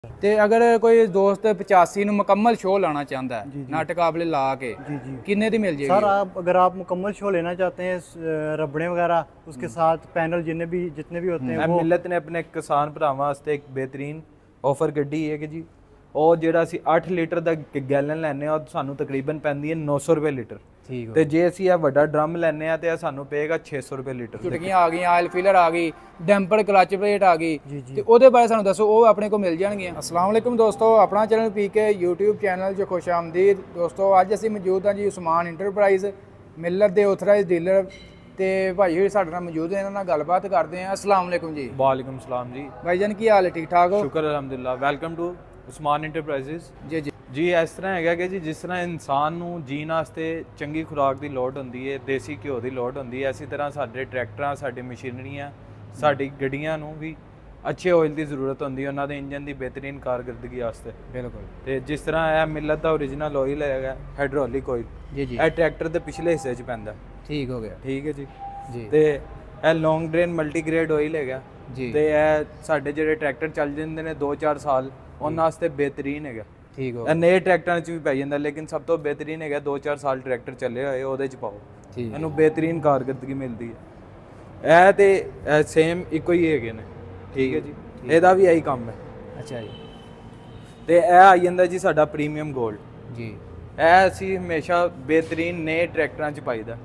ਤੇ ਅਗਰ ਕੋਈ ਦੋਸਤ 85 ਨੂੰ मुकम्मल शो लाना चाहता है नट काबले ला के कितने दी मिल जाएगी? सर आप अगर आप मुकम्मल शो लेना चाहते हैं रबड़े वगैरह उसके साथ पैनल जितने भी होते हैं वो मिलत ने अपने किसान भरावां वास्ते एक बेहतरीन ऑफर कड्ढी है कि जी ਉਹ ਜਿਹੜਾ ਅਸੀਂ 8 ਲੀਟਰ ਦਾ ਗੈਲਨ ਲੈਨੇ ਆ ਉਹ ਸਾਨੂੰ ਤਕਰੀਬਨ ਪੈਂਦੀ ਹੈ 900 ਰੁਪਏ ਲੀਟਰ। ਠੀਕ ਹੈ। ਤੇ ਜੇ ਅਸੀਂ ਇਹ ਵੱਡਾ ਡਰਮ ਲੈਨੇ ਆ ਤੇ ਇਹ ਸਾਨੂੰ ਪਏਗਾ 600 ਰੁਪਏ ਲੀਟਰ। ਚੁਟਕੀਆਂ ਆ ਗਈਆਂ, ਆਇਲ ਫਿਲਰ ਆ ਗਈ, ਡੈਂਪਰ ਕਲਚ ਪਲੇਟ ਆ ਗਈ ਤੇ ਉਹਦੇ ਬਾਰੇ ਸਾਨੂੰ ਦੱਸੋ, ਉਹ ਆਪਣੇ ਕੋਲ ਮਿਲ ਜਾਣਗੀਆਂ। अस्सलाम वालेकुम ਦੋਸਤੋ, ਆਪਣਾ ਚੈਨਲ ਪੀਕੇ YouTube ਚੈਨਲ 'ਚ ਖੁਸ਼ ਆਮਦੀਦ। ਦੋਸਤੋ ਅੱਜ ਅਸੀਂ ਮੌਜੂਦ ਹਾਂ ਜੀ ਉਸਮਾਨ ਇੰਟਰਪ੍ਰਾਈਜ਼ ਮਿਲਤ ਦੇ ਆਥੋਰਾਈਜ਼ਡ ਡੀਲਰ ਤੇ ਭਾਈ ਹੋਈ ਸਾਡੇ ਨਾਲ ਮੌਜੂਦ ਹੈ, ਇਹਨਾਂ ਨਾਲ ਗੱਲਬਾਤ ਕਰਦੇ ਹਾਂ। अस्सलाम वालेकुम जी। वालेकुम सलाम जी। भाईजान की हाल है? ठीक ठाक हो? शुक्र अल्हम्दुलिल्लाह। Welcome to Usman Enterprises. ਜੀ ਇਸ ਤਰ੍ਹਾਂ ਹੈਗਾ ਕਿ ਜੀ ਜਿਸ ਤਰ੍ਹਾਂ ਇਨਸਾਨ ਨੂੰ ਜੀਣ ਵਾਸਤੇ ਚੰਗੀ ਖੁਰਾਕ ਦੀ ਲੋੜ ਹੁੰਦੀ ਹੈ, ਦੇਸੀ ਘਿਓ ਦੀ ਲੋੜ ਹੁੰਦੀ ਹੈ, ਇਸੇ ਤਰ੍ਹਾਂ ਸਾਡੇ ਟਰੈਕਟਰਾਂ, ਸਾਡੀ ਮਸ਼ੀਨਰੀਆਂ, ਸਾਡੀ ਗੱਡੀਆਂ ਨੂੰ ਵੀ ਅੱਛੇ ਆਇਲ ਦੀ ਜ਼ਰੂਰਤ ਹੁੰਦੀ ਹੈ ਉਹਨਾਂ ਦੇ ਇੰਜਨ ਦੀ ਬਿਹਤਰੀਨ ਕਾਰਗਰਦਗੀ ਵਾਸਤੇ। ਬਿਲਕੁਲ। ਤੇ ਜਿਸ ਤਰ੍ਹਾਂ ਇਹ ਮਿਲਤ ਦਾ ਓਰੀਜਨਲ ਆਇਲ ਹੈਗਾ ਹਾਈਡ੍ਰੋਲਿਕ ਆਇਲ, ਜੀ ਇਹ ਟਰੈਕਟਰ ਦੇ ਪਿਛਲੇ ਹਿੱਸੇ 'ਚ ਪੈਂਦਾ। ਠੀਕ ਹੋ ਗਿਆ। ਠੀਕ ਹੈ ਜੀ। ਤੇ ਇਹ ਲੌਂਗ ਡਰੇਨ ਮਲਟੀਗ੍ਰੇਡ ਆਇਲ ਹੈਗਾ ਜੀ। ਤੇ ਇਹ ਸਾਡੇ ਜਿਹੜੇ ਟਰੈਕਟਰ ਚੱਲ ਜਾਂਦੇ ਨੇ 2-4 ਸਾਲ ਉਹਨਾਂ ਵਾਸਤੇ ਬਿਹਤਰੀਨ ਹੈਗਾ। ਠੀਕ ਹੋ। ਇਹ ਨਵੇਂ ਟਰੈਕਟਰਾਂ 'ਚ ਵੀ ਪੈ ਜਾਂਦਾ, ਲੇਕਿਨ ਸਭ ਤੋਂ ਬਿਹਤਰੀਨ ਹੈਗਾ 2-4 ਸਾਲ ਟਰੈਕਟਰ ਚੱਲੇ ਹੋਏ ਉਹਦੇ 'ਚ ਪਾਓ, ਇਹਨੂੰ ਬਿਹਤਰੀਨ ਕਾਰਗਰਦਗੀ ਮਿਲਦੀ ਹੈ। ਇਹ ਤੇ ਸੇਮ ਇੱਕੋ ਹੀ ਹੈਗੇ ਨੇ। ਠੀਕ ਹੈ ਜੀ। ਇਹਦਾ ਵੀ ਇਹੀ ਕੰਮ ਹੈ। ਅੱਛਾ ਜੀ। ਤੇ ਇਹ ਆ ਜਾਂਦਾ ਜੀ ਸਾਡਾ ਪ੍ਰੀਮੀਅਮ 골ਡ ਜੀ। ਇਹ ਅਸੀਂ ਹਮੇਸ਼ਾ ਬਿਹਤਰੀਨ ਨਵੇਂ ਟਰੈਕਟਰਾਂ 'ਚ ਪਾਈਦਾ।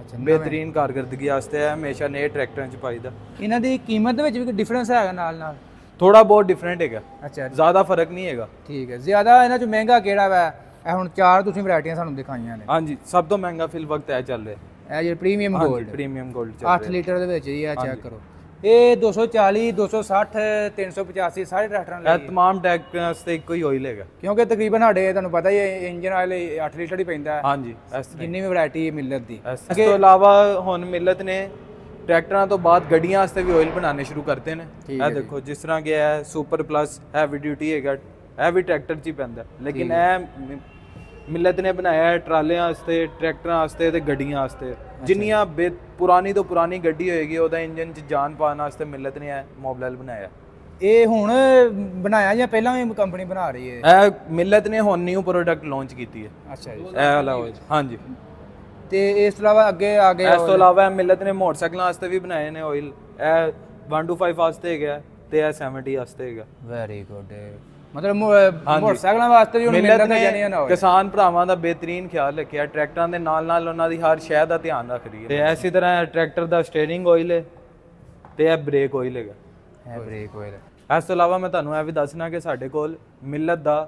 ਅੱਛਾ। ਬਿਹਤਰੀਨ ਕਾਰਗਰਦਗੀ ਵਾਸਤੇ ਇਹ ਹਮੇਸ਼ਾ ਨਵੇਂ ਟਰੈਕਟਰਾਂ 'ਚ ਪਾਈਦਾ। ਇਹਨਾਂ ਦੀ ਕੀਮਤ ਦੇ ਵਿੱਚ ਵੀ ਕੋਈ ਡਿਫਰੈਂਸ ਹੈਗਾ ਨਾਲ? ਥੋੜਾ ਬਹੁਤ ਡਿਫਰੈਂਟ ਹੈਗਾ। ਅੱਛਾ। ਜ਼ਿਆਦਾ ਫਰਕ ਨਹੀਂ ਹੈਗਾ। ਠੀਕ ਹੈ। ਜ਼ਿਆਦਾ ਇਹਨਾਂ 'ਚ ਮਹਿੰਗਾ ਕਿਹੜਾ ਵਾ? ਇਹ ਹੁਣ 4 ਤੁਸੀਂ ਵੈਰਾਈਟੀਆਂ ਸਾਨੂੰ ਦਿਖਾਈਆਂ ਨੇ। ਹਾਂਜੀ, ਸਭ ਤੋਂ ਮਹਿੰਗਾ ਫਿਲ ਵਕਤ ਇਹ ਚੱਲ ਰਿਹਾ। ਇਹ ਜਿਹੜਾ ਪ੍ਰੀਮੀਅਮ 골ਡ। ਪ੍ਰੀਮੀਅਮ 골ਡ ਚੱਲ ਰਿਹਾ 8 ਲੀਟਰ ਦੇ ਵਿੱਚ ਜੀ। ਇਹ ਚੈੱਕ ਕਰੋ, ਇਹ 240, 260, 385 ਸਾਰੇ ਟਰੈਕਟਰਾਂ ਲਈ। ਇਹ तमाम ਟਰੈਕਟਰਾਂ ਵਾਸਤੇ ਇੱਕੋ ਹੀ ਆਇਲ ਹੈਗਾ, ਕਿਉਂਕਿ ਤਕਰੀਬਨ ਸਾਡੇ ਤੁਹਾਨੂੰ ਪਤਾ ਹੀ ਹੈ ਇੰਜਨ ਆਇਲ 8 ਲੀਟਰ ਹੀ ਪੈਂਦਾ। ਹਾਂਜੀ। ਜਿੰਨੀ ਵੀ ਵੈਰਾਈਟੀ ਮਿਲਤ ਦੀ। ਇਸ ਤੋਂ ਇਲਾਵਾ ਹੁਣ ਮਿਲਤ ਨੇ ਟਰੈਕਟਰਾਂ ਤੋਂ ਬਾਅਦ ਗੱਡੀਆਂ ਵਾਸਤੇ ਵੀ ਆਇਲ ਬਣਾਉਣੇ ਸ਼ੁਰੂ ਕਰਤੇ ਨੇ। ਇਹ ਦੇਖੋ ਜਿਸ ਤਰ੍ਹਾਂ ਕਿ ਇਹ ਸੁਪਰ ਪਲੱਸ ਹੈਵੀ ਡਿਊਟੀ ਹੈਗਾ, ਇਹ ਵੀ ਟਰੈਕਟਰ 'ਚ ਹੀ ਪੈਂਦਾ, ਲੇਕਿਨ ਇਹ ਮਿਲਤ ਨੇ ਬਣਾਇਆ ਹੈ ਟਰਾਲਿਆਂ ਵਾਸਤੇ, ਟਰੈਕਟਰਾਂ ਵਾਸਤੇ ਤੇ ਗੱਡੀਆਂ ਵਾਸਤੇ। ਜਿੰਨੀਆਂ ਪੁਰਾਣੀ ਤੋਂ ਪੁਰਾਣੀ ਗੱਡੀ ਹੋਏਗੀ ਉਹਦਾ ਇੰਜਨ 'ਚ ਜਾਨ ਪਾਉਣ ਵਾਸਤੇ ਮਿਲਤ ਨੇ ਇਹ ਮੋਬਲਾਈਲ ਬਣਾਇਆ। ਇਹ ਹੁਣ ਬਣਾਇਆ ਜਾਂ ਪਹਿਲਾਂ ਵੀ ਕੰਪਨੀ ਬਣਾ ਰਹੀ ਹੈ? ਇਹ ਮਿਲਤ ਨੇ ਹੁਣ ਨਿਊ ਪ੍ਰੋਡਕਟ ਲਾਂਚ ਕੀਤੀ ਹੈ। ਅੱਛਾ ਜੀ। ਇਹ ਵਾਲਾ ਹਾਂਜੀ। ਤੇ ਇਸ ਤੋਂ ਇਲਾਵਾ ਅੱਗੇ ਆ ਗਿਆ, ਇਸ ਤੋਂ ਇਲਾਵਾ ਮਿਲਤ ਨੇ ਮੋਟਰਸਾਈਕਲਾਂ ਵਾਸਤੇ ਵੀ ਬਣਾਏ ਨੇ ਆਇਲ। ਇਹ 125 ਵਾਸਤੇ ਹੈਗਾ ਤੇ ਇਹ 70 ਵਾਸਤੇ ਹੈਗਾ। Very good. ਮਤਲਬ ਮੋਟਰਸਾਈਕਲਾਂ ਵਾਸਤੇ ਵੀ ਮਿਲਤ ਨੇ ਜਾਨੀਆਂ ਨਾ ਹੋਏ। ਕਿਸਾਨ ਭਰਾਵਾਂ ਦਾ ਬਿਹਤਰੀਨ ਖਿਆਲ ਰੱਖਿਆ, ਟਰੈਕਟਰਾਂ ਦੇ ਨਾਲ ਨਾਲ ਉਹਨਾਂ ਦੀ ਹਰ ਸ਼ੈ ਦਾ ਧਿਆਨ ਰੱਖ ਰਹੀ ਹੈ। ਤੇ ਇਸੇ ਤਰ੍ਹਾਂ ਟਰੈਕਟਰ ਦਾ ਸਟੀਅਰਿੰਗ ਆਇਲ ਹੈ ਤੇ ਇਹ ਬ੍ਰੇਕ ਆਇਲ ਹੈਗਾ। ਇਹ ਬ੍ਰੇਕ ਆਇਲ ਹੈ। ਇਸ ਤੋਂ ਇਲਾਵਾ ਮੈਂ ਤੁਹਾਨੂੰ ਇਹ ਵੀ ਦੱਸਣਾ ਕਿ ਸਾਡੇ ਕੋਲ ਮਿਲਤ ਦਾ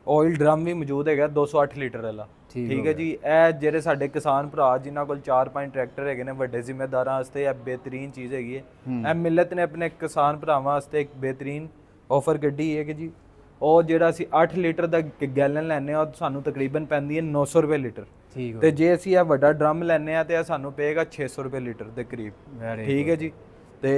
ਆਇਲ ਡਰਮ ਵੀ ਮੌਜੂਦ ਹੈਗਾ 208 ਲੀਟਰ ਵਾਲਾ। ਠੀਕ ਹੈ ਜੀ। ਇਹ ਜਿਹੜੇ ਸਾਡੇ ਕਿਸਾਨ ਭਰਾ ਜਿਨ੍ਹਾਂ ਕੋਲ 4-5 ਟਰੈਕਟਰ ਹੈਗੇ ਨੇ ਵੱਡੇ ਜ਼ਿੰਮੇਦਾਰਾਂ ਵਾਸਤੇ ਇਹ ਬਿਹਤਰੀਨ ਚੀਜ਼ ਹੈਗੀ ਹੈ। ਇਹ ਮਿਲਤ ਨੇ ਆਪਣੇ ਕਿਸਾਨ ਭਰਾਵਾਂ ਵਾਸਤੇ ਇੱਕ ਬਿਹਤਰੀਨ ਆਫਰ ਕੱਢੀ ਹੈ ਕਿ ਜੀ ਉਹ ਜਿਹੜਾ ਅਸੀਂ 8 ਲੀਟਰ ਦਾ ਗੈਲਨ ਲੈਨੇ ਆ ਉਹ ਸਾਨੂੰ ਤਕਰੀਬਨ ਪੈਂਦੀ ਹੈ 900 ਰੁਪਏ ਲੀਟਰ। ਤੇ ਜੇ ਅਸੀਂ ਇਹ ਵੱਡਾ ਡਰਮ ਲੈਨੇ ਆ ਤੇ ਇਹ ਸਾਨੂੰ ਪਏਗਾ 600 ਰੁਪਏ ਲੀਟਰ ਦੇ ਕਰੀਬ। ਠੀਕ ਹੈ ਜੀ। ਤੇ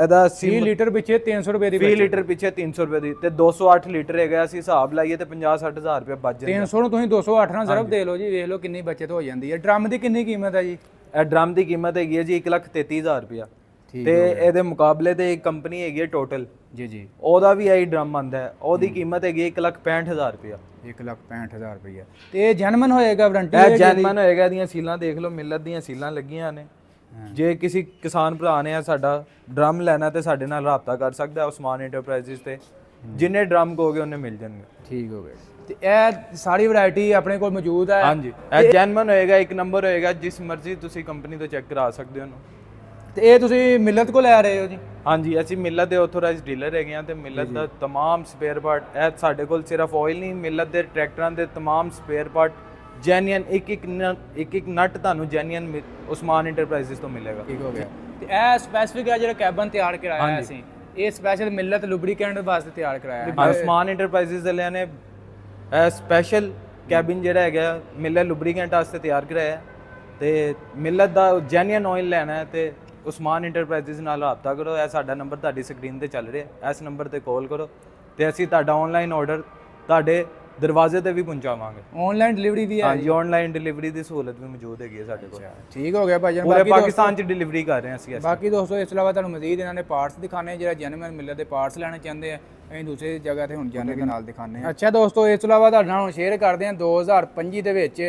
ਇਹਦਾ 30 ਲੀਟਰ ਪਿੱਛੇ 300 ਰੁਪਏ ਦੀ, 20 ਲੀਟਰ ਪਿੱਛੇ 300 ਰੁਪਏ ਦੀ, ਤੇ 208 ਲੀਟਰ ਹੈਗਾ। ਅਸੀਂ ਹਿਸਾਬ ਲਾਈਏ ਤੇ 50-60 ਹਜ਼ਾਰ ਰੁਪਏ ਬਚ ਜਾਂਦਾ। 300 ਨੂੰ ਤੁਸੀਂ 208 ਨਾਲ ਜ਼ਰਬ ਦੇ ਲਓ ਜੀ, ਵੇਖ ਲਓ ਕਿੰਨੀ ਬਚਤ ਹੋ ਜਾਂਦੀ ਹੈ। ਡਰਮ ਦੀ ਕਿੰਨੀ ਕੀਮਤ ਹੈ ਜੀ? ਇਹ ਡਰਮ ਦੀ ਕੀਮਤ ਹੈਗੀ ਹੈ ਜੀ 1,33,000 ਰੁਪਇਆ। ਤੇ ਇਹਦੇ ਮੁਕਾਬਲੇ ਤੇ ਇੱਕ ਕੰਪਨੀ ਹੈਗੀ ਹੈ ਟੋਟਲ ਜੀ, ਉਹਦਾ ਵੀ ਇਹੀ ਡਰਮ ਆਂਦਾ ਹੈ, ਉਹਦੀ ਕੀਮਤ ਹੈਗੀ 1,65,000 ਰੁਪਇਆ। 1,65,000 ਰੁਪਇਆ। ਤੇ ਇਹ ਜੈਨੂਇਨ ਹੋਏਗਾ, ਵਾਰੰਟੀ ਹੈ? ਜੈਨੂਇਨ ਹੋਏਗਾ। ਇਹਦੀਆਂ ਸੀਲਾਂ ਦੇਖ ਲਓ, ਮਿਲਤ ਦੀਆਂ ਸੀਲਾਂ ਲੱਗੀਆਂ ਨੇ। ਜੇ ਕਿਸੇ ਕਿਸਾਨ ਭਰਾ ਨੇ ਸਾਡਾ ਡਰਮ ਲੈਣਾ ਤੇ ਸਾਡੇ ਨਾਲ ਰਾਬਤਾ ਕਰ ਸਕਦਾ ਉਸਮਾਨ ਇੰਟਰਪ੍ਰਾਈਜ਼ਸ ਤੇ, ਜਿੰਨੇ ਡਰਮ ਕਹੋਗੇ ਉਹਨੇ ਮਿਲ ਜਾਣਗੇ। ਠੀਕ ਹੋ ਗਿਆ। ਤੇ ਇਹ ਸਾਰੀ ਵੈਰਾਈਟੀ ਆਪਣੇ ਕੋਲ ਮੌਜੂਦ ਹੈ? ਹਾਂਜੀ। ਇਹ ਜੈਨੂਇਨ ਹੋਏਗਾ, ਇੱਕ ਨੰਬਰ ਹੋਏਗਾ, ਜਿਸ ਮਰਜ਼ੀ ਤੁਸੀਂ ਕੰਪਨੀ ਤੋਂ ਚੈੱਕ ਕਰਾ ਸਕਦੇ ਹੋ ਉਹਨੂੰ। ਤੇ ਇਹ ਤੁਸੀਂ ਮਿਲਤ ਕੋਲ ਲੈ ਰਹੇ ਹੋ ਜੀ? ਹਾਂਜੀ, ਅਸੀਂ ਮਿਲਤ ਦੇ ਆਥੋਰਾਈਜ਼ਡ ਡੀਲਰ ਹੈਗੇ ਆ ਤੇ ਮਿਲਤ ਦਾ तमाम ਸਪੇਅਰ ਪਾਰਟ ਇਹ ਸਾਡੇ ਕੋਲ ਸਿਰਫ ਆਇਲ ਨਹੀਂ, ਮਿਲਤ ਦੇ ਟਰੈਕਟਰਾਂ ਦੇ तमाम ਸਪੇਅਰ ਪਾਰਟ ਜੈਨੂਇਨ ਇੱਕ ਨਟ ਤੁਹਾਨੂੰ ਜੈਨੂਇਨ ਉਸਮਾਨ ਇੰਟਰਪ੍ਰਾਈਜ਼ਸ ਤੋਂ ਮਿਲੇਗਾ। ਠੀਕ ਹੋ ਗਿਆ। ਤੇ ਇਹ ਸਪੈਸੀਫਿਕ ਹੈ ਜਿਹੜਾ ਕੈਬਨ ਤਿਆਰ ਕਰਾਇਆ ਅਸੀਂ, ਇਹ ਸਪੈਸ਼ਲ ਮਿਲਤ ਲੁਬਰੀਕੈਂਟ ਵਾਸਤੇ ਤਿਆਰ ਕਰਾਇਆ ਹੈ। ਉਸਮਾਨ ਇੰਟਰਪ੍ਰਾਈਜ਼ਸ ਵਾਲਿਆਂ ਨੇ ਇਹ ਸਪੈਸ਼ਲ ਕੈਬਨ ਜਿਹੜਾ ਹੈਗਾ ਮਿਲਤ ਲੁਬਰੀਕੈਂਟ ਵਾਸਤੇ ਤਿਆਰ ਕਰਾਇਆ। ਤੇ ਮਿਲਤ ਦਾ ਜੈਨੂਇਨ ਆਇਲ ਲੈਣਾ ਹੈ ਤੇ ਉਸਮਾਨ ਇੰਟਰਪ੍ਰਾਈਜ਼ਸ ਨਾਲ ਰਾਬਤਾ ਕਰੋ। ਇਹ ਸਾਡਾ ਨੰਬਰ ਤੁਹਾਡੀ ਸਕਰੀਨ ਤੇ ਚੱਲ ਰਿਹਾ, ਇਸ ਨੰਬਰ ਤੇ ਕਾਲ ਕਰੋ ਤੇ ਅਸੀਂ ਤੁਹਾਡਾ ਆਨਲਾਈਨ ਆਰਡਰ ਤੁਹਾਡੇ ਦਰਵਾਜ਼ੇ ਤੇ ਵੀ ਪਹੁੰਚਾਵਾਂਗੇ। ਆਨਲਾਈਨ ਡਿਲੀਵਰੀ ਵੀ ਹੈ? ਹਾਂਜੀ, ਆਨਲਾਈਨ ਡਿਲੀਵਰੀ ਦੀ ਸਹੂਲਤ ਵੀ ਮੌਜੂਦ ਹੈਗੀ ਹੈ ਸਾਡੇ ਕੋਲ। ਠੀਕ ਹੋ ਗਿਆ ਭਾਈਜਾਨ। ਪੂਰੇ ਪਾਕਿਸਤਾਨ 'ਚ ਡਿਲੀਵਰੀ ਕਰ ਰਹੇ ਹਾਂ ਅਸੀਂ। ਬਾਕੀ ਦੋਸਤੋ ਇਸ ਤੋਂ ਇਲਾਵਾ ਤੁਹਾਨੂੰ ਮਜ਼ੀਦ ਇਹਨਾਂ ਨੇ ਪਾਰਟਸ ਦਿਖਾਣੇ, ਜਿਹੜਾ ਜੈਨੂਇਨ ਮਿਲਤ ਦੇ ਪਾਰਟਸ ਲੈਣੇ ਚਾਹੁੰਦੇ ਆ ਅਸੀਂ ਦੂਸਰੀ ਜਗ੍ਹਾ ਤੇ ਹੁਣ ਜਾਂਦੇ ਦੇ ਨਾਲ ਦਿਖਾਉਂਦੇ ਹਾਂ। ਅੱਛਾ ਦੋਸਤੋ, ਇਸ ਤੋਂ ਇਲਾਵਾ ਤੁਹਾਡੇ ਨਾਲ ਹੁਣ ਸ਼ੇਅਰ ਕਰਦੇ ਹਾਂ 2025 ਦੇ ਵਿੱਚ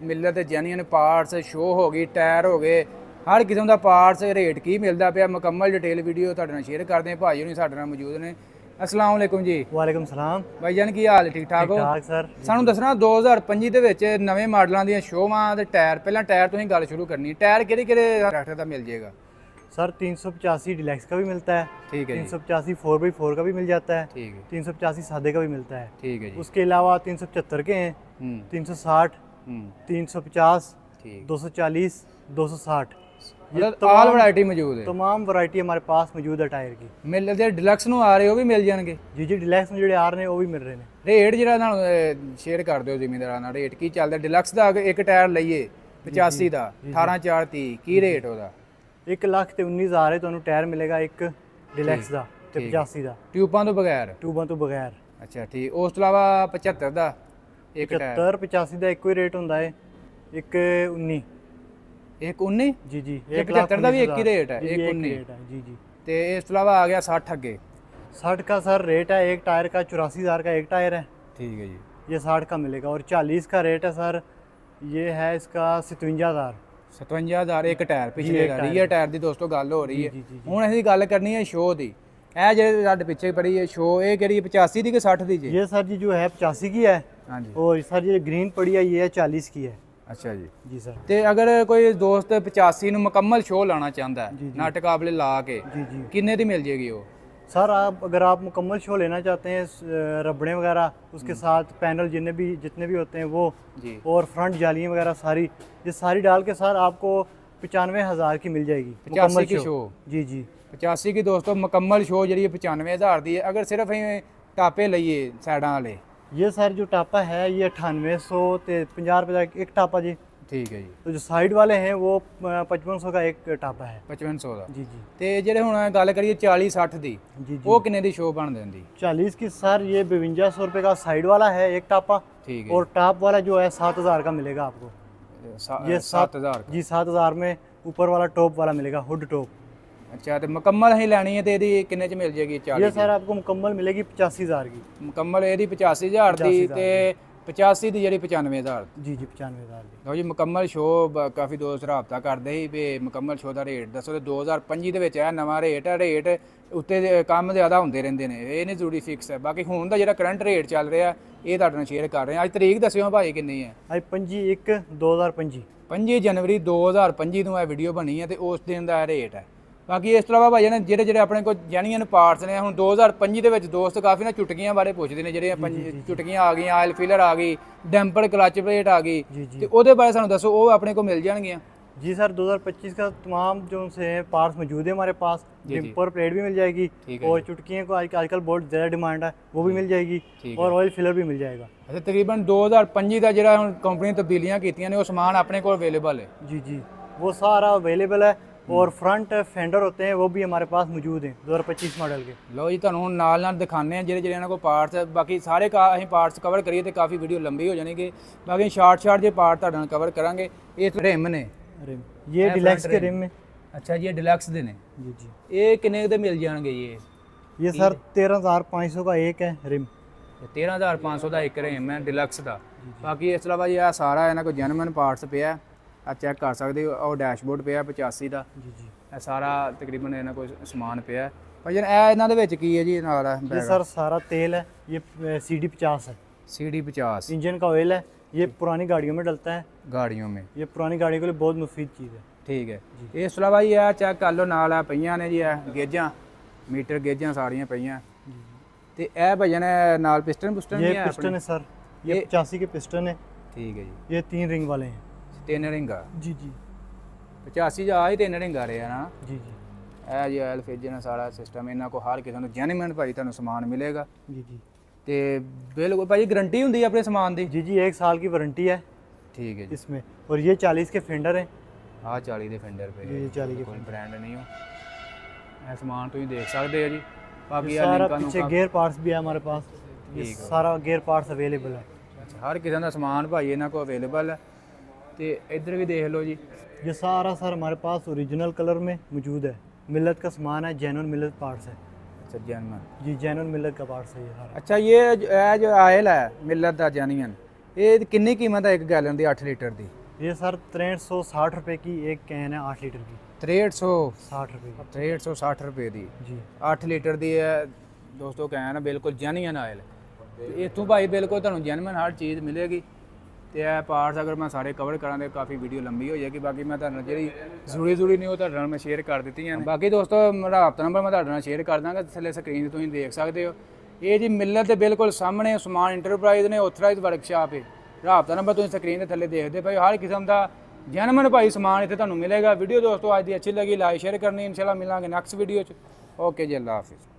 ਮਿਲਰ ਤੇ ਜੈਨੂਇਨ ਪਾਰਟਸ, ਸ਼ੋ ਹੋ ਗਈ, ਟਾਇਰ ਹੋ ਗਏ, ਹਰ ਕਿਸਮ ਦਾ ਪਾਰਟਸ, ਰੇਟ ਕੀ ਮਿਲਦਾ ਪਿਆ, ਮੁਕੰਮਲ ਡਿਟੇਲ ਵੀਡੀਓ ਤੁਹਾਡੇ ਨਾਲ ਸ਼ੇਅਰ ਕਰਦੇ ਹਾਂ। ਭਾਈ ਹੁਣੀ ਸਾਡੇ ਨਾਲ ਮੌਜੂਦ ਨੇ। अस्सलाम वालेकुम जी। वालेकुम सलाम भाईजान की हाल ठीक ठाक हो? ठीक सर। ਸਾਨੂੰ ਦੱਸਣਾ 2025 ਦੇ ਵਿੱਚ ਨਵੇਂ ਮਾਡਲਾਂ ਦੀਆਂ ਸ਼ੋਆਂ ਤੇ ਟਾਇਰ, ਪਹਿਲਾਂ ਟਾਇਰ ਤੋਂ ਹੀ ਗੱਲ ਸ਼ੁਰੂ ਕਰਨੀ। ਟਾਇਰ ਕਿਹੜੇ ਟਰੈਕਟਰ ਦਾ ਮਿਲ ਜਾਏਗਾ? सर 385 डिलक्स का भी मिलता है, ठीक है, 385 4x4 का भी मिल जाता है, ठीक है, 385 सादे का भी मिलता है, ठीक है जी। उसके अलावा 375 के हैं, 360, 350, 240, 260, मतलब ऑल वैरायटी मौजूद है। तमाम वैरायटी हमारे पास मौजूद है टायर की। मिल जे डिलक्स ਨੂੰ ਆ ਰਹੇ ਉਹ ਵੀ ਮਿਲ ਜਾਣਗੇ? जी जी, डिलक्स में ਜਿਹੜੇ ਆ ਰਹੇ ਨੇ ਉਹ ਵੀ ਮਿਲ ਰਹੇ ਨੇ। ਰੇਟ ਜਿਹੜਾ ਨਾਲ ਸ਼ੇਅਰ ਕਰ ਦਿਓ ਜ਼ਿਮੀਂਦਾਰਾਂ ਨਾਲ, ਰੇਟ ਕੀ ਚੱਲਦਾ ਡਿਲਕਸ ਦਾ? ਇੱਕ ਟਾਇਰ ਲਈਏ 85 ਦਾ 18430 ਕੀ ਰੇਟ ਉਹਦਾ? 1,19,000 ਹੈ ਤੁਹਾਨੂੰ ਟਾਇਰ ਮਿਲੇਗਾ ਇੱਕ ਡਿਲਕਸ ਦਾ ਤੇ 85 ਦਾ, ਟਿਊਬਾਂ ਤੋਂ ਬਗੈਰ? ਟਿਊਬਾਂ ਤੋਂ ਬਗੈਰ। ਅੱਛਾ ਠੀਕ। ਉਸ ਤੋਂ ਇਲਾਵਾ 75 ਦਾ ਇੱਕ ਟਾਇਰ? 75 85 ਦਾ ਇੱਕੋ ਹੀ ਰੇਟ ਹੁੰਦਾ ਹੈ, 1,19। 1,19? जी जी। 75 ਦਾ ਵੀ ਇੱਕ ਹੀ ਰੇਟ ਹੈ? 1,19 जी जी। ਤੇ ਇਸ ਤੋਂ ਇਲਾਵਾ ਆ ਗਿਆ 60 ਅੱਗੇ? 60 का सर रेट है एक टायर का, 84,000 का एक टायर है, ठीक है जी, ये 60 का मिलेगा। और 40 का रेट है सर, ये है इसका 57,000। 57,000 ਇੱਕ ਟਾਇਰ ਪਿਛਲੇ ਦਾ। ਰੀਅਰ ਟਾਇਰ ਦੀ ਦੋਸਤੋ ਗੱਲ ਹੋ ਰਹੀ ਹੈ। ਹੁਣ ਅਸੀਂ ਗੱਲ ਕਰਨੀ ਹੈ ਸ਼ੋ ਦੀ। ਇਹ ਜਿਹੜੇ ਸਾਡੇ ਪਿੱਛੇ ਪੜੀ ਹੈ ਸ਼ੋ, ਇਹ ਕਿਹੜੀ 85 ਦੀ ਕਿ 60 ਦੀ ਜੀ? ये सर जी जो है 85 की है। हाँ जी। और सर ये ग्रीन पड़ी है, ये है 40 की है। ਅੱਛਾ ਜੀ। जी सर। ਤੇ ਅਗਰ ਕੋਈ ਦੋਸਤ 85 ਨੂੰ ਮੁਕੰਮਲ ਸ਼ੋ ਲਾਣਾ ਚਾਹੁੰਦਾ ਹੈ ਨਟ ਕਾਬਲੇ ਲਾ ਕੇ, जी जी। ਕਿੰਨੇ ਦੀ ਮਿਲ ਜੇਗੀ ਉਹ? सर आप अगर आप मुकम्मल शो लेना चाहते हैं, रबड़े वगैरह, उसके साथ पैनल जितने भी होते हैं वो जी, और फ्रंट जालियाँ वगैरह सारी, ये सारी डाल के सर आपको 95,000 की मिल जाएगी 85 की शो? जी जी। 85 की ਦੋਸਤੋ ਮੁਕੰਮਲ ਸ਼ੋ ਜਿਹੜੀ 95,000 ਦੀ ਹੈ। ਅਗਰ ਸਿਰਫ ਅਸੀਂ ਟਾਪੇ ਲਈਏ ਸਾਈਡਾਂ ਵਾਲੇ? ये सर जो टापा है ये 9800 ਤੇ 50 रुपये का एक टापा जी। ठीक है जी। तो जो साइड वाले हैं वो 5500 का एक टापा है। 5500 ਦਾ? जी जी। ਤੇ ਜਿਹੜੇ ਹੁਣ ਗੱਲ ਕਰੀਏ 40 60 ਦੀ, जी जी। ਉਹ ਕਿੰਨੇ ਦੀ ਸ਼ੋ ਬਣ ਦਿੰਦੀ? 40 की सर ये 5200 रुपये का साइड वाला है एक टापा। ठीक है। और टॉप वाला जो है 7000 का मिलेगा आपको। ये 7000 जी, 7000 में ऊपर वाला टॉप वाला मिलेगा, हुड टॉप। ਅੱਛਾ। ਤੇ ਮੁਕੰਮਲ ਅਸੀਂ ਲੈਣੀ ਹੈ ਤੇ ਇਹਦੀ ਕਿੰਨੇ ਚ ਮਿਲ ਜੇਗੀ? 40 ये सर आपको मुकम्मल मिलेगी 85,000 की। ਮੁਕੰਮਲ ਇਹਦੀ 85,000 ਦੀ ਤੇ 85 ਦੀ ਜਿਹੜੀ 95,000? जी जी, 95,000 की। ਲਓ ਜੀ ਮੁਕੰਮਲ ਸ਼ੋ। ਕਾਫੀ ਦੋਸਤ ਰਾਬਤਾ ਕਰਦੇ ਸੀ ਵੀ ਮੁਕੰਮਲ ਸ਼ੋ ਦਾ ਰੇਟ ਦੱਸੋ। ਤੇ 2025 ਦੇ ਵਿੱਚ ਇਹ ਨਵਾਂ ਰੇਟ ਹੈ। ਰੇਟ ਉੱਤੇ ਕੰਮ ਜ਼ਿਆਦਾ ਹੁੰਦੇ ਰਹਿੰਦੇ ਨੇ, ਇਹ ਨਹੀਂ ਜ਼ਰੂਰੀ ਫਿਕਸ ਹੈ। ਬਾਕੀ ਹੁਣ ਦਾ ਜਿਹੜਾ ਕਰੰਟ ਰੇਟ ਚੱਲ ਰਿਹਾ ਇਹ ਤੁਹਾਡੇ ਨਾਲ ਸ਼ੇਅਰ ਕਰ ਰਹੇ ਹਾਂ। ਅੱਜ ਤਰੀਕ ਦੱਸਿਓ ਭਾਈ ਕਿੰਨੀ ਹੈ? आज 5/1/2025। 5 ਜਨਵਰੀ 2025 ਨੂੰ ਇਹ ਵੀਡੀਓ ਬਣੀ ਹੈ ਤੇ ਉਸ ਦਿਨ ਦਾ ਇਹ ਰੇਟ ਹੈ। ਬਾਕੀ ਇਸ ਤੋਂ ਇਲਾਵਾ ਭਾਈ ਨੇ ਜਿਹੜੇ ਆਪਣੇ ਕੋਲ ਜੈਨੂਇਨ ਪਾਰਟਸ ਨੇ, ਹੁਣ 2025 ਦੇ ਵਿੱਚ ਦੋਸਤ ਕਾਫੀ ਨਾ ਚੁਟਕੀਆਂ ਬਾਰੇ ਪੁੱਛਦੇ ਨੇ, ਜਿਹੜੀਆਂ ਚੁਟਕੀਆਂ ਆ ਗਈਆਂ, ਆਇਲ ਫਿਲਰ ਆ ਗਈ, ਡੈਂਪਰ ਕਲਚ ਪਲੇਟ ਆ ਗਈ, ਤੇ ਉਹਦੇ ਬਾਰੇ ਸਾਨੂੰ ਦੱਸੋ ਉਹ ਆਪਣੇ ਕੋਲ ਮਿਲ ਜਾਣਗੀਆਂ? जी सर, 2025 का तमाम जो से पार्ट्स मौजूद है हमारे पास। डिम्पर प्लेट भी मिल जाएगी और चुटकियों को आजकल बहुत ज़्यादा डिमांड है, वो भी मिल जाएगी और ऑयल फिलर भी मिल जाएगा। अच्छा, तकरीबन 2025 ਦਾ ਜਿਹੜਾ ਹੁਣ ਕੰਪਨੀ ਨੇ ਤਬਦੀਲੀਆਂ ਕੀਤੀਆਂ ਨੇ ਉਹ ਸਮਾਨ ਆਪਣੇ ਕੋਲ ਅਵੇਲੇਬਲ ਹੈ? जी जी, वो सारा अवेलेबल है। और फ्रंट फेंडर होते हैं वो भी हमारे पास मौजूद हैं 2025 मॉडल के। ਲਓ ਜੀ ਤੁਹਾਨੂੰ ਹੁਣ ਨਾਲ ਦਿਖਾਉਂਦੇ ਆ ਜਿਹੜੇ ਇਹਨਾਂ ਕੋਲ ਪਾਰਟਸ। ਬਾਕੀ ਸਾਰੇ ਅਸੀਂ ਪਾਰਟਸ ਕਵਰ ਕਰੀਏ ਤੇ ਕਾਫੀ ਵੀਡੀਓ ਲੰਬੀ ਹੋ ਜਾਣਗੇ। ਬਾਕੀ ਸ਼ਾਰਟ ਜੇ ਪਾਰਟ ਤੁਹਾਡੇ ਨਾਲ ਕਵਰ ਕਰਾਂਗੇ। ਇਹ ਰਿਮ ਨੇ? रिम ये डिलक्स के रिम में। ਅੱਛਾ ਜੀ, ਇਹ ਡਿਲਕਸ ਦੇ ਨੇ? जी जी। ਇਹ ਕਿੰਨੇ ਦੇ ਮਿਲ ਜਾਣਗੇ ਜੀ? ये सर 13,500 का एक है रिम। 13,500 ਦਾ ਇੱਕ ਰਿਮ ਹੈ ਡਿਲਕਸ ਦਾ। ਬਾਕੀ ਇਸ ਤੋਂ ਇਲਾਵਾ ਜੀ ਆ ਸਾਰਾ ਇਹਨਾਂ ਕੋਲ ਜੈਨੂਇਨ ਪਾਰਟਸ ਪਿਆ, ਆ ਚੈੱਕ ਕਰ ਸਕਦੇ ਹੋ। ਉਹ ਡੈਸ਼ਬੋਰਡ ਪਿਆ 85 ਦਾ। जी जी। ਇਹ ਸਾਰਾ ਤਕਰੀਬਨ ਇਹਨਾਂ ਕੋਲ ਸਮਾਨ ਪਿਆ। ਭਾਈ ਇਹ ਇਹਨਾਂ ਦੇ ਵਿੱਚ ਕੀ ਹੈ ਜੀ ਨਾਲ? ये सर सारा तेल है, ये CD50 है, CD50 इंजन का ऑयल है। ये पुरानी गाड़ियों में डलता है, गाड़ियों में। ये पुरानी गाड़ियों के लिए बहुत मुफीद चीज़ है। ठीक है। ਇਸ ਤੋਂ ਇਲਾਵਾ ਜੀ ਆ ਚੈੱਕ ਕਰ ਲਓ ਨਾਲ ਆ ਪਈਆਂ ਨੇ ਜੀ ਇਹ ਗੇਜਾਂ, ਮੀਟਰ ਗੇਜਾਂ ਸਾਰੀਆਂ ਪਈਆਂ। ਤੇ ਇਹ ਭਜਨ ਨਾਲ ਪਿਸਟਨ ਪੁਸਟਨ ये ਵੀ ਹੈ? पिस्टन है सर, ये 85 के पिस्टन है। ठीक है जी। ये 3 रिंग वाले हैं। 3 ਰਿੰਗਾ? जी जी। 85 ਆ ਹੀ 3 ਰਿੰਗਾ ਰਹੇ ਨਾ? जी जी। ਇਹ ਜੀ ਆਇਲ ਫਿਜਨ ਸਾਰਾ ਸਿਸਟਮ ਇਹਨਾਂ ਕੋ ਹਰ ਕਿਸੇ ਨੂੰ ਜੈਨੂਇਨ ਭਾਈ ਤੁਹਾਨੂੰ ਸਮਾਨ ਮਿਲੇਗਾ। जी जी। ਤੇ ਬਿਲਕੁਲ ਭਾਈ ਗਾਰੰਟੀ ਹੁੰਦੀ ਹੈ ਆਪਣੇ ਸਮਾਨ ਦੀ? जी जी, 1 साल की वारंटी है ठीक है जी। इसमें। और ये 40 के फेंडर हैं। ਆ 40 ਦੇ ਫੈਂਡਰ ਪਏ जी 40 के ਕੋਈ ਬ੍ਰਾਂਡ ਨਹੀਂ ਹੋ। ਇਹ ਸਮਾਨ ਤੁਸੀਂ ਦੇਖ ਸਕਦੇ ਹੋ ਜੀ। ਬਾਕੀ ये ਆ सारा ਲਿੰਕਾਂ ਨੂੰ पीछे गेयर पार्ट्स भी है हमारे पास। ये सारा गेयर पार्ट्स अवेलेबल है। ਅੱਛਾ, ਹਰ किस्म ਦਾ ਸਮਾਨ ਭਾਈ ਇਹਨਾਂ ਕੋਲ ਅਵੇਲੇਬਲ ਹੈ। ਤੇ ਇੱਧਰ ਵੀ ਦੇਖ ਲਓ ਜੀ। ये सारा सर हमारे पास ओरिजिनल कलर में मौजूद है। मिलत का सामान है, जेन्युइन मिलत पार्ट्स है। अच्छा जैनमन जी जैनुअन मिलत का पार्ट्स है ये सारा। अच्छा ये जो आयल है मिलत का जैनियन ये कितनी कीमत है एक गैलन की 8 लीटर की? ये सर 6360 रुपए की एक कैन है 8 लीटर की। 6360 रुपए की। 6360 रुपए की जी 8 लीटर की है दोस्तों कैन बिल्कुल जैनियन आयल इतों भाई बिल्कुल तुहानूं जैनमन हर चीज़ मिलेगी। तो यह पार्ट्स अगर मैं सारे कवर करा तो काफ़ी वीडियो लंबी हो जाएगी। बाकी मैं तुहानूं जी जरूरी नहीं वो तुहाडे नाल मैं शेयर कर दी हैं। बाकी दोस्तों मेरा राबता नंबर मैं तुहाडे नाल शेयर कर दांगा थल्ले स्क्रीन तुसीं देख सकते हो। ये जी मिलत के बिल्कुल सामने उस्मान इंटरप्राइज ने ऑथराइज वर्कशॉप है। राबता नंबर तुसीं स्क्रीन के थल्ले देखते भाई हर किस्म का जैनमन भाई समान इत्थे तुहानूं मिलेगा। वीडियो दोस्तों अज दी अच्छी लगी लाइक शेयर करनी इंशाल्लाह मिलांगे नैक्सट वीडियो च। ओके जी अल्लाह हाफिज़।